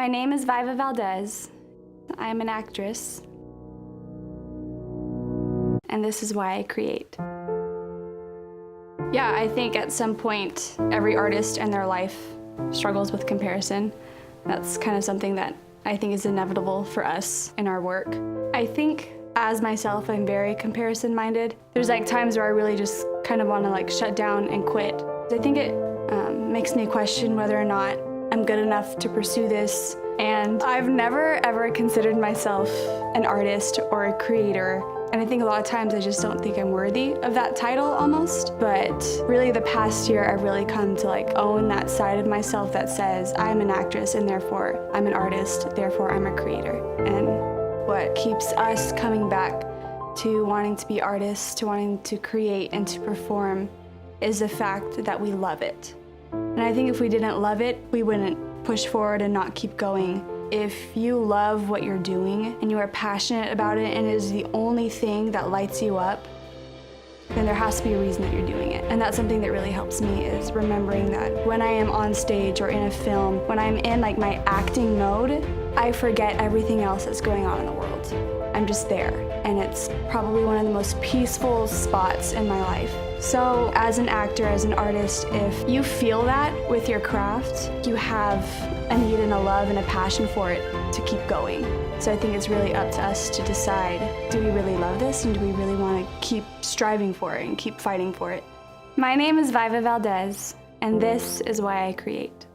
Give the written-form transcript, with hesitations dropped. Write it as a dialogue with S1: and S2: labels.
S1: My name is Viva Valdez. I am an actress, and this is why I create. Yeah, I think at some point, every artist in their life struggles with comparison. That's kind of something that I think is inevitable for us in our work. I think as myself, I'm very comparison-minded. There's like times where I really just kind of want to like shut down and quit. I think it makes me question whether or not I'm good enough to pursue this. And I've never ever considered myself an artist or a creator. And I think a lot of times I just don't think I'm worthy of that title almost. But really the past year I've really come to like own that side of myself that says I'm an actress and therefore I'm an artist, therefore I'm a creator. And what keeps us coming back to wanting to be artists, to wanting to create and to perform is the fact that we love it. And I think if we didn't love it, we wouldn't push forward and not keep going. If you love what you're doing and you are passionate about it and it is the only thing that lights you up, then there has to be a reason that you're doing it. And that's something that really helps me, is remembering that when I am on stage or in a film, when I'm in like my acting mode, I forget everything else that's going on in the world. I'm just there, and it's probably one of the most peaceful spots in my life. So as an actor, as an artist, if you feel that with your craft, you have a need and a love and a passion for it to keep going. So I think it's really up to us to decide, do we really love this and do we really want to keep striving for it and keep fighting for it? My name is Viva Valdez, and this is why I create.